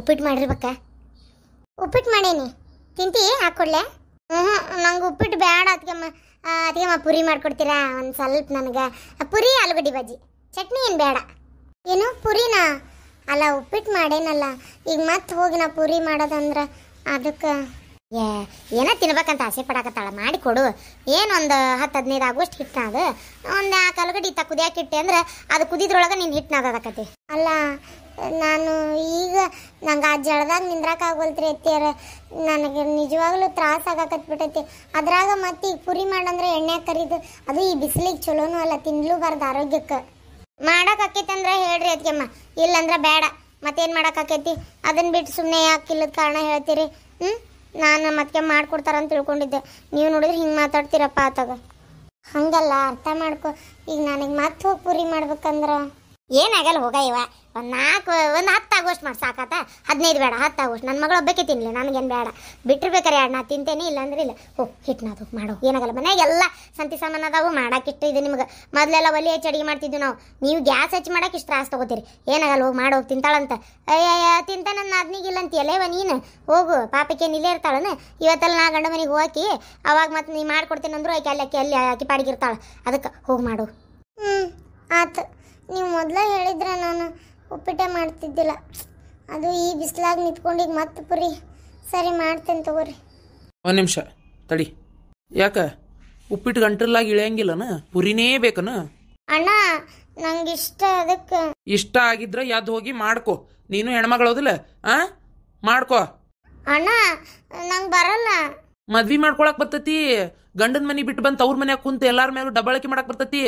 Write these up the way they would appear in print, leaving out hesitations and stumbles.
ಉಪ್ಪಿಟ್ಟು ಮಾಡಿರ್ಬೇಕ. ಉಪ್ಪಿಟ್ಟು ಮಾಡೇನಿ, ತಿಂತಿ ಹಾಕ್ಕೊಡ್ಲೆ? ನಂಗೆ ಉಪ್ಪಿಟ್ಟು ಬೇಡ ಅದಕ್ಕೆ ಪುರಿ ಮಾಡ್ಕೊಡ್ತೀರಾ ಒಂದು ಸ್ವಲ್ಪ? ನನಗೆ ಪುರಿ ಆಲೂಗಡ್ಡೆ ಬಜ್ಜಿ ಚಟ್ನಿ ಏನು ಬೇಡ. ಏನು ಪುರಿನಾ? ಅಲ್ಲ ಉಪ್ಪಿಟ್ಟು ಮಾಡೇನಲ್ಲ, ಈಗ ಮತ್ತೆ ಹೋಗಿ ನಾ ಪುರಿ ಮಾಡೋದಂದ್ರೆ ಅದಕ್ಕೆ ಏನೋ ತಿನ್ಬೇಕಂತ ಆಸೆ ಪಡಕತ್ತಾಳ, ಮಾಡಿ ಕೊಡು. ಏನು ಒಂದು 10-15 ಆಗುವಷ್ಟು ಹಿಟ್ಟನ ಅದು, ಒಂದು ಆಲೂಗಡ್ಡೆ ಕುದಿಯಾಕೆ ಇಟ್ಟೆ ಅಂದ್ರೆ ಅದು ಕುದಿದ್ರೊಳಗೆ ನೀನು ಹಿಟ್ಟನಾಗದಕ್ಕತಿ. ಅಲ್ಲ ನಾನು ಈಗ ನಂಗೆ ಆ ಜಳದಾಗ ನಿಂದ್ರಾಕಾಗೋಲ್ತ್ರಿ ಅತ್ತಿಯರ, ನನಗೆ ನಿಜವಾಗ್ಲೂ ತ್ರಾಸ ಆಗಾಕತ್ಬಿಟ್ಟೈತಿ. ಅದ್ರಾಗ ಮತ್ತೆ ಈಗ ಪುರಿ ಮಾಡಂದ್ರೆ ಎಣ್ಣೆ ಕರಿದು, ಅದು ಈ ಬಿಸಿಲಿಗೆ ಚಲೋನೂ ಅಲ್ಲ, ತಿನ್ಲೂಬಾರ್ದು ಆರೋಗ್ಯಕ್ಕೆ. ಮಾಡಕ್ಕಾಕೈತಿ ಅಂದ್ರೆ ಹೇಳ್ರಿ ಅದಕ್ಕೆಮ್ಮ, ಇಲ್ಲಂದ್ರೆ ಬೇಡ. ಮತ್ತೇನು ಮಾಡೋಕ್ಕಾಕೈತಿ? ಅದನ್ನ ಬಿಟ್ಟು ಸುಮ್ಮನೆ ಯಾಕೆ ಇಲ್ಲದ ಕಾರಣ ಹೇಳ್ತೀರಿ? ನಾನು ಮತ್ತೆ ಮಾಡ್ಕೊಡ್ತಾರಂತ ತಿಳ್ಕೊಂಡಿದ್ದೆ, ನೀವು ನೋಡಿದ್ರೆ ಹಿಂಗೆ ಮಾತಾಡ್ತೀರಪ್ಪ ಆತಾಗ. ಹಂಗಲ್ಲ, ಅರ್ಥ ಮಾಡ್ಕೊ. ಈಗ ನನಗೆ ಮತ್ತೆ ಹೋಗಿ ಪುರಿ ಮಾಡ್ಬೇಕಂದ್ರೆ ಏನಾಗಲ್ಲ, ಹೋಗ ಇವ ಒಂದು 10 ಆಗೋಷ್ಟು ಮಾಡಿ ಸಾಕಾತ. 15 ಬೇಡ, 10 ಆಗೋಷ್ಟು. ನನ್ನ ಮಗಳು ಒಬ್ಬಕ್ಕೆ ತಿನ್ನಲಿ, ನನಗೇನು ಬೇಡ. ಬಿಟ್ಟಿರ್ಬೇಕಾರೆ 2 ನಾ ತಿಂತೇನೆ, ಇಲ್ಲಾಂದ್ರೆ ಇಲ್ಲ. ಹಿಟ್ಟನದು ಮಾಡೋ ಏನಾಗಲ್ಲ. ಮನೆಯಾಗೆಲ್ಲ ಸಂತಿ ಸಾಮಾನು ಅದಾವು, ಮಾಡಾಕಿಟ್ಟು ಇದು ನಿಮ್ಗೆ. ಮೊದಲೆಲ್ಲ ಒಲೆ ಹಚ್ಚಿ ಅಡುಗೆ ಮಾಡ್ತಿದ್ವಿ ನಾವು, ನೀವು ಗ್ಯಾಸ್ ಹಚ್ಚಿ ಮಾಡಕ್ಕೆ ಇಷ್ಟು ತ್ರಾಸ ತೊಗೋತೀರಿ. ಏನಾಗಲ್ಲ, ಹೋಗಿ ಮಾಡೋಗಿ ತಿಂತಾಳಂತ. ಅಯ್ಯ ತಿಂತಾನ ಅದನಿಗಿಲ್ಲ ಅಂತೀಯಲ್ಲೇವ ನೀನು? ಹೋಗು, ಪಾಪಕ್ಕೇನು ಇಲ್ಲೇ ಇರ್ತಾಳನ? ಇವತ್ತೆಲ್ಲ ನಾ ಗಂಡ ಮನೆಗೆ ಹೋಗಿ ಅವಾಗ ಮತ್ತೆ ನೀ ಮಾಡ್ಕೊಡ್ತೀನಿ ಅಂದ್ರು ಅಲ್ಲಿ ಆಕಿ ಪಾಡಿಗಿರ್ತಾಳೆ. ಅದಕ್ಕೆ ಹೋಗಿ ಮಾಡು. ಆತು, ನೀವು ಮೊದಲೇ ಹೇಳಿದ್ರೆ ನಾನು ಉಪ್ಪಿಟ್ಟೆ ಮಾಡ್ತಿದ್ದಿಲ್ಲ. ಅದು ಈ ಬಿಸಿಲಾಗ ನಿಂತ್ಕೊಂಡಿಗೆ ಮತ್ತೆ ಪುರಿ. ಸರಿ ಮಾಡ್ತೇನೆ ತಗೋರಿ. ಒಂದು ನಿಮಿಷ ತಡಿ. ಯಾಕ ಉಪ್ಪಿಟ್ಟು ಗಂಟಲಾಗಿ ಇಳಿಯಂಗಿಲ್ಲನ? ಪುರಿನೇ ಬೇಕನ? ಅಣ್ಣ ನಂಗೆ ಇಷ್ಟ, ಅದಕ್ಕೆ. ಇಷ್ಟ ಆಗಿದ್ರೆ ಯಾವ್ದು ಹೋಗಿ ಮಾಡ್ಕೊ. ನೀನು ಹೆಣ್ಮಗಳೋದಿಲ್ಲ, ಮಾಡ್ಕೊ. ಅಣ್ಣ ನಂಗೆ ಬರಲ್ಲ. ಮದ್ವಿ ಮಾಡ್ಕೊಳಕ್ ಬರ್ತತಿ. ಗಂಡನ ಮನೆ ಬಿಟ್ಟು ಬಂದು ಅವ್ರ ಮನ್ಯಾಗ ಕುಂತ ಎಲ್ಲಾರ ಮೇಲೂ ಡಬ್ಬಳಕೆ ಮಾಡಕ್ ಬರ್ತತಿ.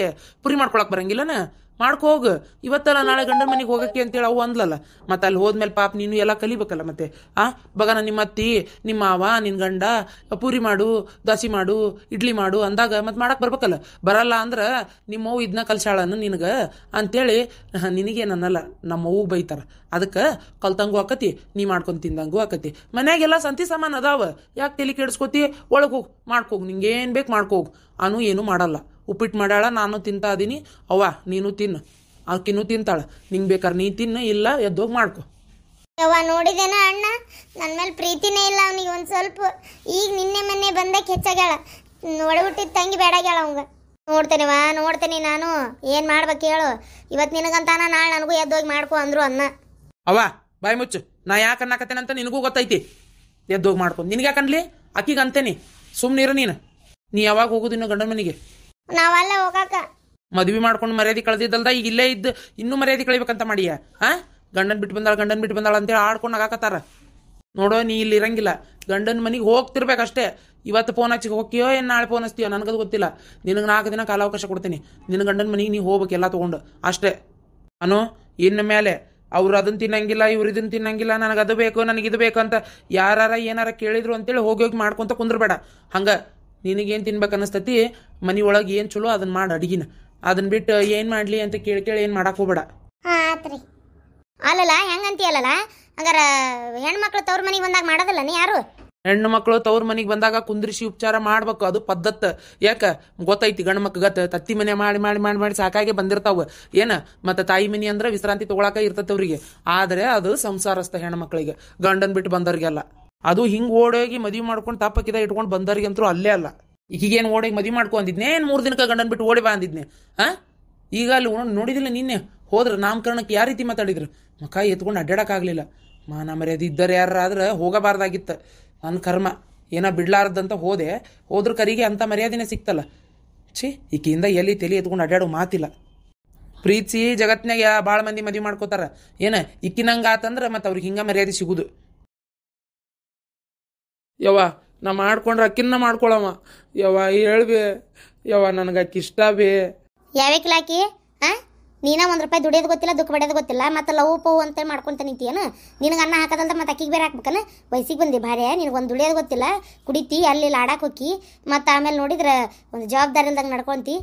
ಪುರಿ ಮಾಡ್ಕೊಳಕ್ ಬರಂಗಿಲ್ಲನ? ಮಾಡ್ಕೊ ಹೋಗು. ಇವತ್ತಲ್ಲ ನಾಳೆ ಗಂಡನ ಮನೆಗೆ ಹೋಗಕ್ಕೆ ಅಂತೇಳಿ ಅವು ಅಂದ್ಲಲ್ಲ. ಮತ್ತೆ ಅಲ್ಲಿ ಹೋದ್ಮೇಲೆ ಪಾಪ ನೀನು ಎಲ್ಲ ಕಲಿಬೇಕಲ್ಲ. ಮತ್ತೆ ಬಗನ ನಿಮ್ಮ ಅತ್ತಿ, ನಿಮ್ಮ ಮಾವ, ನಿನ್ನ ಗಂಡ ಪೂರಿ ಮಾಡು, ದೋಸೆ ಮಾಡು, ಇಡ್ಲಿ ಮಾಡು ಅಂದಾಗ ಮತ್ತೆ ಮಾಡಕ್ಕೆ ಬರ್ಬೇಕಲ್ಲ. ಬರಲ್ಲ ಅಂದ್ರೆ ನಿಮ್ಮವ್ವ ಇದನ್ನ ಕಲ್ಸಾಳನ್ನು ನಿನಗೆ ಅಂತೇಳಿ ನಿನಗೇನನ್ನಲ್ಲ, ನಮ್ಮವ್ವ ಬೈತಾರ. ಅದಕ್ಕೆ ಕಲ್ತಂಗೂ ಆಕತಿ, ನೀ ಮಾಡ್ಕೊಂಡು ತಿಂದಂಗೂ ಆಕತಿ. ಮನ್ಯಾಗೆಲ್ಲ ಸಂತಿ ಸಾಮಾನು ಅದಾವ, ಯಾಕೆ ತಲೆ ಕೆಡಿಸ್ಕೋತಿ? ಒಳಗೆ ಹೋಗಿ ಮಾಡ್ಕೋಗಿ, ನಿಂಗೆ ಏನು ಬೇಕು ಮಾಡ್ಕೋಗಿ. ಅನು ಏನು ಮಾಡಲ್ಲ. ಉಪ್ಪಿಟ್ಟು ಮಾಡ್ಯಾಳ, ನಾನು ತಿಂತಾ ಇದೀನಿ, ಅವ್ವ ನೀನು ತಿನ್ನು, ಆಕಿನ್ನೂ ತಿಂತಾಳ. ನಿಂಗೆ ಬೇಕಾರೆ ನೀ ತಿನ್ನು, ಇಲ್ಲ ಎದ್ದೋಗಿ ಮಾಡ್ಕೊ. ಯವ್ವ ನೋಡಿದೇನ ಅಣ್ಣ, ನನ್ನ ಮೇಲೆ ಪ್ರೀತಿನೇ ಇಲ್ಲ ಅವನಿಗೆ ಒಂದು ಸ್ವಲ್ಪ. ಈಗ ನಿನ್ನೆ ಮೊನ್ನೆ ಬಂದಕ್ಕೆ ಹೆಚ್ಚಾಗ್ಯಾಳ, ಒಳಗುಟ್ಟಿದ ತಂಗಿ ಬೇಡಾಗ್ಯಾಳ ಅವಂಗ. ನೋಡ್ತೇನೆ ನಾನು ಏನು ಮಾಡ್ಬೇಕು ಹೇಳು. ಇವತ್ತು ನಿನಗಂತಾನ, ನಾಳೆ ನನಗೂ ಎದ್ದೋಗಿ ಮಾಡ್ಕೊ ಅಂದ್ರು ಅನ್ನ. ಅವ್ವ ಬಾಯ್ ಮುಚ್ಚು, ನಾ ಯಾಕೆ ಅನ್ನಕತ್ತೇನಂತ ನಿನಗೂ ಗೊತ್ತೈತಿ. ಎದ್ದೋಗಿ ಮಾಡ್ಕೊ. ನಿನಗೆ ಯಾಕನ್ಲಿ? ಆಕಿಗೆ ಅಂತೇನಿ, ಸುಮ್ಮನಿರು ನೀನು. ನೀ ಯಾವಾಗ ಹೋಗುದಿನ್ನು ಗಂಡನ ಮನೆಗೆ? ನಾವಲ್ಲ ಹೋಗಾಕ. ಮದ್ವಿ ಮಾಡ್ಕೊಂಡು ಮರ್ಯಾದೆ ಕಳೆದಿದ್ದಲ್ದ ಈಗ ಇಲ್ಲೇ ಇದ್ದು ಇನ್ನೂ ಮರ್ಯಾದೆ ಕಳಿಬೇಕಂತ ಮಾಡಿಯ? ಗಂಡನ್ ಬಿಟ್ಟು ಬಂದಾಳ ಅಂತೇಳಿ ಆಡ್ಕೊಂಡು ಆಗಾಕತ್ತಾರ. ನೋಡೋ, ನೀ ಇಲ್ಲಿ ಇರಂಗಿಲ್ಲ, ಗಂಡನ ಮನೆಗೆ ಹೋಗ್ತಿರ್ಬೇಕಷ್ಟೇ. ಇವತ್ತು ಫೋನ್ ಹಚ್ಚಿಗೆ ಹೋಗ್ತೀಯೋ ಏನು ನಾಳೆ ಫೋನ್ ಹಚ್ತೀಯೋ ನನಗದು ಗೊತ್ತಿಲ್ಲ. ನಿನಗೆ 4 ದಿನ ಕಾಲಾವಕಾಶ ಕೊಡ್ತೀನಿ. ನಿನ್ನ ಗಂಡನ ಮನೆಗೆ ನೀ ಹೋಗ್ಬೇಕು ಎಲ್ಲ ತೊಗೊಂಡು ಅಷ್ಟೇ. ಅನು ಇನ್ನು ಮೇಲೆ ಅವ್ರು ಅದನ್ನು ತಿನ್ನಂಗಿಲ್ಲ, ಇವ್ರು ಇದನ್ನು ತಿನ್ನಂಗಿಲ್ಲ, ನನಗೆ ಅದು ಬೇಕು, ನನಗಿದು ಬೇಕು ಅಂತ ಯಾರ ಏನಾರ ಕೇಳಿದ್ರು ಅಂತೇಳಿ ಹೋಗಿ ಮಾಡ್ಕೊಂತ ಕುಂದ್ರಬೇಡ. ಹಂಗೆ ನಿನಗೇನು ತಿನ್ಬೇಕು ಅನ್ನಿಸ್ತತಿ, ಮನೆ ಒಳಗೆ ಏನು ಚಲೋ ಅದನ್ನ ಮಾಡಿ ಅಡಿಗೆನ. ಅದನ್ನ ಬಿಟ್ಟು ಏನು ಮಾಡಲಿ ಅಂತ ಕೇಳಿ ಏನು ಮಾಡಕ್ಕೆ ಹೋಗ್ಬೇಡ. ಆತ್ರಿ. ಅಲ್ಲಲ್ಲ ಹೆಂಗಂತೀಯಲ್ಲ, ಹಂಗಾರ ಹೆಣ್ಮಕ್ಳು ತವ್ರ ಮನೆಗೆ ಬಂದಾಗ ಮಾಡೋದಲ್ಲ ನೀ ಯಾರು? ಹೆಣ್ಣು ಮಕ್ಕಳು ತವ್ರ ಮನೆಗೆ ಬಂದಾಗ ಕುಂದ್ರಿಸಿ ಉಪಚಾರ ಮಾಡ್ಬೇಕು, ಅದು ಪದ್ಧತಿ. ಯಾಕೆ ಗೊತ್ತೈತಿ, ಗಂಡು ಮಕ್ಕ ಗತ್ತ ತತ್ತಿ ಮನೆ ಮಾಡಿ ಮಾಡಿ ಮಾಡಿ ಮಾಡಿ ಸಾಕಾಗಿ ಬಂದಿರ್ತಾವ. ಏನ ಮತ್ತೆ ತಾಯಿ ಮನೆ ಅಂದ್ರೆ ವಿಶ್ರಾಂತಿ ತಗೊಳಕ ಇರ್ತೈತೆ ಅವ್ರಿಗೆ. ಆದರೆ ಅದು ಸಂಸಾರಸ್ಥ ಹೆಣ್ಣು ಮಕ್ಕಳಿಗೆ, ಗಂಡನ್ ಬಿಟ್ಟು ಬಂದವ್ರಿಗೆಲ್ಲ. ಅದು ಹಿಂಗೆ ಓಡೋಗಿ ಮದುವೆ ಮಾಡ್ಕೊಂಡು ತಾಪಕ್ಕಿದ ಇಟ್ಕೊಂಡು ಬಂದವ್ರಿಗಂತೂ ಅಲ್ಲೇ ಅಲ್ಲ. ಈಗೇನು ಓಡೋಗಿ ಮದುವೆ ಮಾಡ್ಕೊಂಡಿದ್ನೇ, ಏನು 3 ದಿನಕ್ಕೆ ಗಂಡನ್ ಬಿಟ್ಟು ಓಡಿ ಬಾ ಅಂದಿದ್ನೆ. ಈಗ ಅಲ್ಲಿ ನೋಡಿದಿಲ್ಲ ನಿನ್ನೆ ಹೋದ್ರೆ ನಾಮಕರಣಕ್ಕೆ ಯಾವ ರೀತಿ ಮಾತಾಡಿದ್ರು, ಮಕ್ಕ ಎತ್ಕೊಂಡು ಅಡ್ಡಾಡಕ್ಕಾಗಲಿಲ್ಲ. ಮಾನ ಮರ್ಯಾದೆ ಇದ್ದರೆ ಯಾರಾದ್ರೆ ಹೋಗಬಾರ್ದಾಗಿತ್ತು. ನನ್ನ ಕರ್ಮ ಏನ ಬಿಡ್ಲಾರ್ದಂತ ಹೋದ್ರ ಕರಿಗೆ ಅಂಥ ಮರ್ಯಾದೆನೇ ಸಿಕ್ತಲ್ಲ. ಈಕಿಯಿಂದ ಎಲ್ಲಿ ತಲೆ ಎತ್ಕೊಂಡು ಅಡ್ಡಾಡೋ ಮಾತಿಲ್ಲ. ಪ್ರೀತಿಸಿ ಜಗತ್ನಾಗ ಭಾಳ ಮಂದಿ ಮದುವೆ ಮಾಡ್ಕೋತಾರ. ಇಕ್ಕಿನಂಗೆ ಆತಂದ್ರೆ ಮತ್ತೆ ಅವ್ರಿಗೆ ಹಿಂಗೆ ಮರ್ಯಾದೆ ಸಿಗುದು. ಯವ್ವ ನಾ ಮಾಡ್ಕೊಂಡ್ರೆ ಅಕ್ಕಿನ್ನ ಮಾಡ್ಕೊಳವ. ಯವ್ವ ಹೇಳ್ಬೇ ಯವ್ವ, ನನಗೆ ಅಕ್ಕಿ ಇಷ್ಟ ಬೇ. ಯಾವಕ್ಲಾಕಿ ನೀನ ₹1 ದುಡಿಯೋದು ಗೊತ್ತಿಲ್ಲ, ದುಃಖ ಪಡೆಯೋದು ಗೊತ್ತಿಲ್ಲ, ಮತ್ತೆ ಲವ್ ಪವು ಅಂತೇಳಿ ಮಾಡ್ಕೊಂತ ನಿಂತೀಯನ? ನಿನಗೆ ಅನ್ನ ಹಾಕೋದಲ್ದ ಮತ್ತೆ ಅಕ್ಕಿಗೆ ಬೇರೆ ಹಾಕ್ಬೇಕನ? ವಯಸ್ಸಿಗೆ ಬಂದಿ ಭಾರ್ಯ, ನಿನಗೊಂದು ದುಡಿಯೋದು ಗೊತ್ತಿಲ್ಲ, ಕುಡಿತಿ ಅಲ್ಲಿ ಆಡಾಕ್ ಹೋಗಿ, ಮತ್ತು ಆಮೇಲೆ ನೋಡಿದ್ರೆ ಒಂದು ಜವಾಬ್ದಾರಿಲ್ದಂಗೆ ನಡ್ಕೊಂತಿ.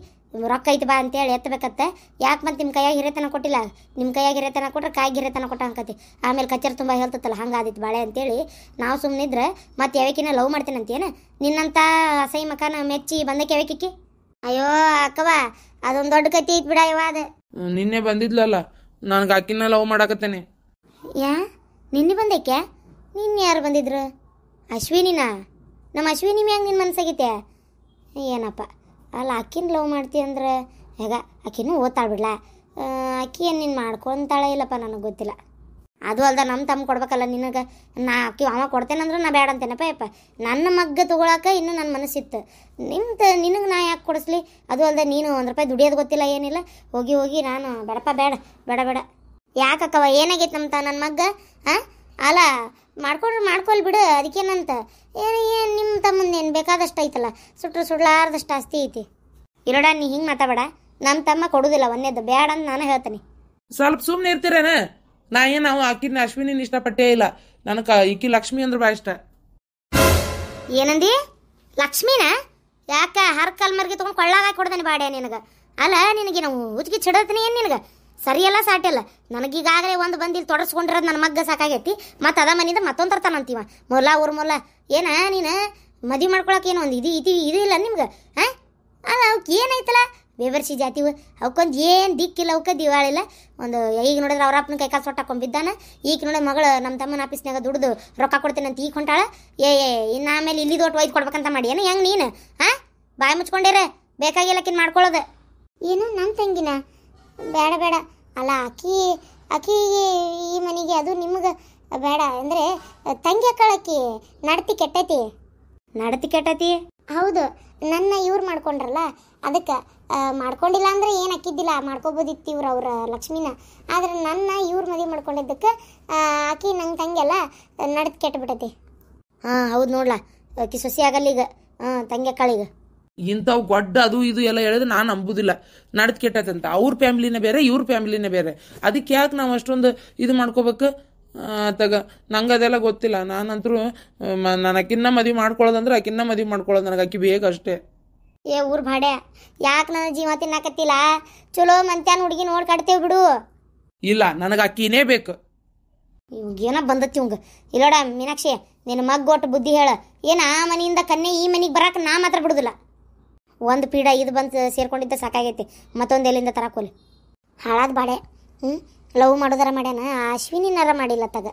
ರೊಕ್ಕ ಐತಿ ಬಾ ಅಂತೇಳಿ ಎತ್ತಬೇಕತ್ತೆ. ಯಾಕೆ ಮತ್ತೆ ನಿಮ್ಮ ಕೈಯಾಗ ಹಿರೇತನ ಕೊಟ್ಟಿಲ್ಲ? ನಿಮ್ಮ ಕೈಯಾಗ ಹಿರೇತನ ಕೊಟ್ರೆ ಕಾಯಿಗೆ ಹಿರೇತನ ಕೊಟ್ಟ ಅನ್ಕತಿ. ಆಮೇಲೆ ಕಚ್ಚೇರಿ ತುಂಬ ಹೇಳ್ತತ್ತಲ್ಲ, ಹಂಗಾದಿತ್ತು ಬಾಳೆ ಅಂತೇಳಿ ನಾವು ಸುಮ್ಮನಿದ್ರೆ ಮತ್ತೆ ಯಾವಕಿನ ಲವ್ ಮಾಡ್ತೇನೆ ಅಂತೇನ? ನಿನ್ನಂಥ ಅಸಹ್ಯ ಮಕಾನ ಮೆಚ್ಚಿ ಬಂದಕ್ಕೆ ಯಾವಕಿಕ್ಕಿ? ಅಯ್ಯೋ ಅಕ್ಕವ, ಅದೊಂದು ದೊಡ್ಡ ಕತ್ತಿ ಐತಿ ಬಿಡ. ಇವ ಅದು ನಿನ್ನೆ ಬಂದಿದ್ಲಲ್ಲ, ನನಗೆ ಅಕ್ಕಿನ ಲವ್ ಮಾಡಾಕತ್ತೇನೆ. ನಿನ್ನೆ ಬಂದೈಕೆ? ನಿನ್ನೆ ಯಾರು ಬಂದಿದ್ರು? ಅಶ್ವಿನಿನಾ? ನಮ್ಮ ಅಶ್ವಿನಿ ಮ್ಯಾಂಗ ನಿನ್ನ ಮನ್ಸಾಗೈತೆ ಏನಪ್ಪ? ಅಲ್ಲ ಅಕ್ಕಿನ ಲವ್ ಮಾಡ್ತೀವಿ ಅಂದ್ರೆ ಹೇಗ ಅಕ್ಕಿನೂ ಓದ್ತಾಳೆ ಬಿಡ್ಲ, ಅಕ್ಕಿ ಏನು ನೀನು ಮಾಡ್ಕೊತಾಳೆ ಇಲ್ಲಪ್ಪ, ನನಗೆ ಗೊತ್ತಿಲ್ಲ. ಅದು ಅಲ್ದ ನಮ್ಮ ತಮ್ಮ ಕೊಡ್ಬೇಕಲ್ಲ ನಿನಗೆ. ನಾ ಅಕ್ಕಿ ಅವ ಕೊಡ್ತೇನಂದ್ರೆ ನಾ ಬೇಡ ಅಂತೇನಪ್ಪ ಯಪ್ಪ. ನನ್ನ ಮಗ್ಗ ತೊಗೊಳಕ್ಕೆ ಇನ್ನೂ ನನ್ನ ಮನಸ್ಸಿತ್ತು. ನಿನಗೆ ನಾ ಯಾಕೆ ಕೊಡಿಸ್ಲಿ? ಅದು ಅಲ್ದ ನೀನು 1 ರೂಪಾಯಿ ದುಡಿಯೋದು ಗೊತ್ತಿಲ್ಲ ಏನಿಲ್ಲ. ಹೋಗಿ ನಾನು ಬೇಡಪ್ಪ, ಬೇಡ. ಯಾಕಕ್ಕವ ಏನಾಗೈತೆ ನನ್ನ ಮಗ್ಗ? ಹಾಂ ಅಲ್ಲ ಮಾಡ್ಕೊಲ್ ಬಿಡು, ಅದಕ್ಕೇನಂತ. ಏನು ನಿಮ್ಮ ತಮ್ಮಂದೇನು ಬೇಕಾದಷ್ಟು ಐತಲ್ಲ, ಸುಡ್ಲಾರ್ದಷ್ಟು ಆಸ್ತಿ ಐತಿ. ಇರೋಡ ನೀ ಹಿಂಗೆ ಮಾತಾಬೇಡ. ನಮ್ಮ ತಮ್ಮ ಕೊಡುದಿಲ್ಲ ಒಂದೇದು, ಬೇಡ ಅಂತ ನಾನು ಹೇಳ್ತೀನಿ. ಸ್ವಲ್ಪ ಸುಮ್ಮನೆ ಇರ್ತೀರೇನ? ನಾ ಏನು ನಾವು ಆಕಿನ ಅಶ್ವಿನಿನ ಇಷ್ಟಪಟ್ಟೇ ಇಲ್ಲ. ನನಗೆ ಈಕಿ ಲಕ್ಷ್ಮಿ ಅಂದ್ರೆ ಭಾಳ ಇಷ್ಟ. ಏನಂದಿ? ಲಕ್ಷ್ಮಿನ? ಯಾಕೆ ಹರ್ಕಲ್ ಮರ್ಗೆ ತೊಗೊಂಡು ಕೊಳ್ಳಾಗ ಕೊಡ್ತಾನೆ ಬಾಡ್ಯ ನಿನಗೆ? ಅಲ್ಲ ನಿನಗೆ ನಾವು ಉಚ್ಕಿ ಚಿಡತೀನಿ ಏನು ನಿನಗೆ? ಸರಿಯಲ್ಲ ಸಾಟಿಲ್ಲ. ನನಗೀಗಾಗಲೇ ಒಂದು ಬಂದಿಲ್ಲಿ ತೊಡಸ್ಕೊಂಡಿರೋದು ನನ್ನ ಮಗ್ಗ ಸಾಕಾಗೈತಿ. ಮತ್ತು ಅದ ಮನಿಂದ ಮತ್ತೊಂದು ತರ್ತಾನಂತೀವ. ಮೊಲ್ಲ ಏನ ನೀನು ಮದುವೆ ಮಾಡ್ಕೊಳಕ್ಕೆ ಏನು ಒಂದು ಇದು ಇಲ್ಲ ನಿಮ್ಗೆ? ಹಾಂ ಅಲ್ಲ ಅವಕ್ಕೆ ಏನೈತಲ್ಲ ಬೇವರ್ಸಿ ಜಾತಿವು, ಅವಕ್ಕೊಂದು ಏನು ದಿಕ್ಕಿಲ್ಲ, ಅವಕ್ಕೆ ದಿವಾಳಿಲ್ಲ. ಒಂದು ಈಗ ನೋಡಿದ್ರೆ ಅವ್ರ ಅಪ್ಪನ ಕೈ ಕಾಲು ಸೊಟ್ಟಾಕೊಂಬಿದ್ದಾನ. ಈಗ ನೋಡಿ ಮಗಳು ನಮ್ಮ ತಮ್ಮನ ಆಫೀಸ್ನಾಗ ದುಡ್ದು ರೊಕ್ಕ ಕೊಡ್ತೀನಿ ಅಂತ ಈಗ ಹೊಂಟಾಳ. ಇನ್ನು ಆಮೇಲೆ ಇಲ್ಲಿ ದೊಡ್ಡ ಒಯ್ದು ಕೊಡ್ಬೇಕಂತ ಮಾಡಿ ಏನು ಹೆಂಗೆ ನೀನು? ಹಾಂ ಬಾಯಿ ಮುಚ್ಕೊಂಡಿರ, ಬೇಕಾಗಿಲ್ಲಕ್ಕಿನ್ ಮಾಡ್ಕೊಳ್ಳೋದು. ಏನು ನಮ್ಮ ತಂಗಿನ? ಬೇಡ. ಅಲ್ಲ ಅಕ್ಕಿ ಈ ಮನೆಗೆ ಅದು ನಿಮಗೆ ಬೇಡ ಅಂದರೆ ತಂಗಿ ಅಕ್ಕಳಕ್ಕಿ ನಡತಿ ಕೆಟ್ಟತಿ. ಹೌದು, ನನ್ನ ಇವ್ರು ಮಾಡ್ಕೊಂಡ್ರಲ್ಲ ಅದಕ್ಕೆ. ಮಾಡ್ಕೊಂಡಿಲ್ಲ ಅಂದರೆ ಏನು ಅಕ್ಕಿದ್ದಿಲ್ಲ, ಮಾಡ್ಕೋಬೋದಿತ್ತು ಇವ್ರು ಅವ್ರ ಲಕ್ಷ್ಮಿನ. ಆದರೆ ನನ್ನ ಇವ್ರು ಮದುವೆ ಮಾಡ್ಕೊಂಡಿದ್ದಕ್ಕೆ ಆಕಿ ನಂಗೆ ತಂಗಿ ಅಲ್ಲ, ನಡತಿ ಕೆಟ್ಟಬಿಟ್ಟತಿ. ಹಾಂ ಹೌದು ನೋಡ್ಲಾ, ಆಕಿ ಸೊಸಿ ಆಗಲ್ಲ ಈಗ. ತಂಗಿ ಅಕ್ಕಳಿಗೆ ಇಂಥವು ಗೊಡ್ಡ ಅದು ಇದು ಎಲ್ಲ ಹೇಳಿದ್ರೆ ನಾನು ನಂಬುದಿಲ್ಲ. ನಡ್ದು ಕೆಟ್ಟದಂತ ಅವ್ರ ಫ್ಯಾಮಿಲಿನೇ ಬೇರೆ, ಇವ್ರ ಫ್ಯಾಮಿಲಿನೇ ಬೇರೆ. ಅದಕ್ಕೆ ಯಾಕೆ ನಾವು ಅಷ್ಟೊಂದು ಇದು ಮಾಡ್ಕೋಬೇಕು? ನಂಗೆ ಅದೆಲ್ಲ ಗೊತ್ತಿಲ್ಲ. ನಾನಂತರೂ ನಾನು ಅಕ್ಕಿನ್ನ ಮದುವೆ ಮಾಡ್ಕೊಳ್ಳೋದಂದ್ರೆ ಅಕ್ಕಿನ್ನ ಮದುವೆ ಮಾಡ್ಕೊಳ್ಳೋದು, ನನಗೆ ಅಕ್ಕಿ ಬೇಕಷ್ಟೇ. ಊರು ಭಾಡೆ ಯಾಕೆ ನನ್ನ ಜೀವ ತಿನ್ನಕತ್ತಿಲ್ಲ? ಚಲೋ ಮಂತ್ಯಾನ ಹುಡುಗಿ ನೋಡಿ ಕಟ್ತೇವೆ ಬಿಡು. ಇಲ್ಲ, ನನಗೆ ಅಕ್ಕಿನೇ ಬೇಕು. ಇವಾಗೇನ ಬಂದತಿ ಇವಂಗ. ಇಲ್ಲೋಡ ಮೀನಾಕ್ಷಿ, ನಿನ್ನ ಮಗ್ಗೊಟ್ಟು ಬುದ್ಧಿ ಹೇಳ. ಏನು ಆ ಮನೆಯಿಂದ ಕನ್ನೆ ಈ ಮನೆಗೆ ಬರಾಕ ನಾ ಮಾತ್ರ ಬಿಡುದಿಲ್ಲ. ಒಂದು ಪೀಡ ಇದು ಬಂದು ಸೇರ್ಕೊಂಡಿದ್ದ ಸಾಕಾಗೈತಿ, ಮತ್ತೊಂದು ಎಲ್ಲಿಂದ ತರಾಕೋಲಿ. ಹಾಳಾದ ಬಾಡೆ. ಲವ್ ಮಾಡೋದಾರ ಮಾಡ್ಯಾನ, ಅಶ್ವಿನಿನಾರ ಮಾಡಿಲ್ಲ ತಗ.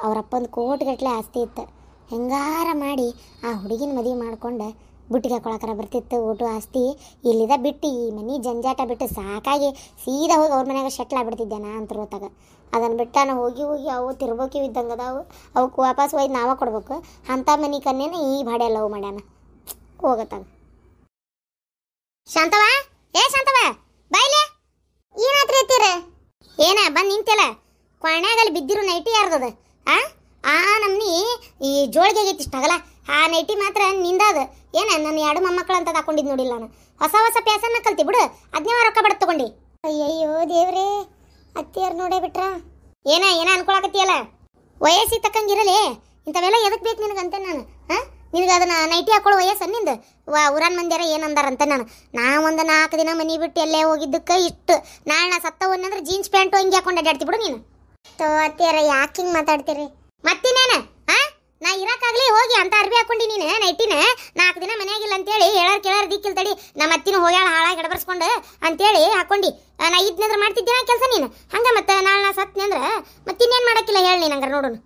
ಅವರಪ್ಪಂದು ಕೋಟಿಗಟ್ಟಲೆ ಆಸ್ತಿ ಇತ್ತು. ಹೆಂಗಾರ ಮಾಡಿ ಆ ಹುಡುಗಿನ ಮದುವೆ ಮಾಡ್ಕೊಂಡು ಬುಟ್ಟಿಗೆ ಹಾಕೊಳಕರ ಬರ್ತಿತ್ತು. ಊಟ ಆಸ್ತಿ ಇಲ್ಲಿದ ಬಿಟ್ಟು ಈ ಮನೆ ಜಂಜಾಟ ಬಿಟ್ಟು ಸಾಕಾಗಿ ಸೀದಾ ಹೋಗಿ ಅವ್ರ ಮನ್ಯಾಗ ಶೆಟ್ಲ್ ಆಗ್ಬಿಡ್ತಿದ್ದೆ ನಾ ಅಂತರೋತಾಗ. ಅದನ್ನು ಬಿಟ್ಟಾನ ಹೋಗಿ ಅವು ತಿರ್ಬೋಕಿವ್ ಇದ್ದಂಗೆ ಅದಾವು. ಅವಕ್ಕೆ ವಾಪಸ್ ಒಯ್ದು ನಾವೇ ಕೊಡ್ಬೇಕು. ಅಂಥ ಮನೆ ಕನ್ನೇನ ಈ ಭಾಡೆ ಲವ್ ಮಾಡ್ಯಾನ. ಹೋಗತ್ತಾಗ ಶಾಂತವ, ಶಾಂತವ ಬಾಯ್ಲೆ. ಏನಾತ್ರಿ ಎತ್ತೀರ? ಏನ ಬಂದು ನಿಂತೆಲ್ಲ ಕೊನೆಯಾಗಲ್ಲಿ ಬಿದ್ದಿರು ನೈಟಿ ಯಾರ್ದದ? ಆ ನಮ್ನಿ ಈ ಜೋಳಿಗೆ ಆಗೈತಿ ಇಷ್ಟಾಗಲ್ಲ. ಆ ನೈಟಿ ಮಾತ್ರ ನಿಂದಾದ. ಏನ ನನ್ನ 2 ಮೊಮ್ಮಕ್ಕಳು ಅಂತ ಹಾಕೊಂಡಿದ್ ನೋಡಿಲ್ಲ ನಾನು. ಹೊಸ ಪ್ಯಾಸನ್ನ ಕಲ್ತಿ ಬಿಡು, ಅದನ್ನೇ ರೊಕ್ಕ ಬಡ ತಗೊಂಡು. ಅಯ್ಯಯ್ಯೋ ದೇವ್ರೇ, ಅತ್ತಿಯಾರು ನೋಡೇ ಬಿಟ್ರ. ಏನ ಅನ್ಕೊಳಕತ್ತಿಯಲ್ಲ? ವಯಸ್ಸಿಗೆ ತಕ್ಕಂಗಿರಲಿ ಇಂಥವೆಲ್ಲ ಎದಕ್ಕೆ ಬೇಕು ನಿನಗಂತೆ ನಾನು? ನಿನಗೆ ಅದನ್ನ ನೈಟಿ ಹಾಕೊಳ್ಳೋ ವಯಸ್ಸು ನಿಂದು? ಊರನ್ ಮಂದಿಯಾರ ಏನಂದಾರಂತೆ ನಾ ಒಂದು 4 ದಿನ ಮನೆ ಬಿಟ್ಟು ಎಲ್ಲೇ ಹೋಗಿದ್ದಕ್ಕೆ ಇಷ್ಟು. ನಾಳೆ ನಾ ಸತ್ತವನ್ನಂದ್ರೆ ಜೀನ್ಸ್ ಪ್ಯಾಂಟು ಹಿಂಗೆ ಹಾಕೊಂಡು ಅಡ್ಡಾಡ್ತಿ ಬಿಡು ನೀನು. ಅತ್ತಿಯಾರ ಯಾಕೆ ಹಿಂಗೆ ಮಾತಾಡ್ತೀರಿ? ಮತ್ತಿನೇನ? ನಾ ಇರಕ್ಕಾಗ್ಲಿ ಹೋಗಿ ಅಂತ ಅರ್ಬಿ ಹಾಕೊಂಡಿ ನೀನು ನೈಟಿನ. 4 ದಿನ ಮನೆಯಾಗಿಲ್ಲ ಅಂತೇಳಿ ಕೇಳಾರ ದಿಕ್ಕಿಲ್ ತಡಿ ನಮ್ಮ ಅತ್ತಿನ ಹೋಗ್ಯಾಳ ಹಾಳಾಗಿ ಎಡಬರ್ಸ್ಕೊಂಡು ಅಂತೇಳಿ ಹಾಕೊಂಡಿ. ನಾ ಇದ್ನಂದ್ರೆ ಮಾಡ್ತಿದ್ದೇನ ಕೆಲಸ ನೀನು ಹಂಗೆ. ಮತ್ತೆ ನಾಳೆ ನಾ ಸತ್ನಿ ಅಂದ್ರೆ ಮತ್ತಿನ್ನೇನು ಮಾಡೋಕ್ಕಿಲ್ಲ ಹೇಳಿ ನೀನು ಹಂಗಾರೆ ನೋಡೋಣ.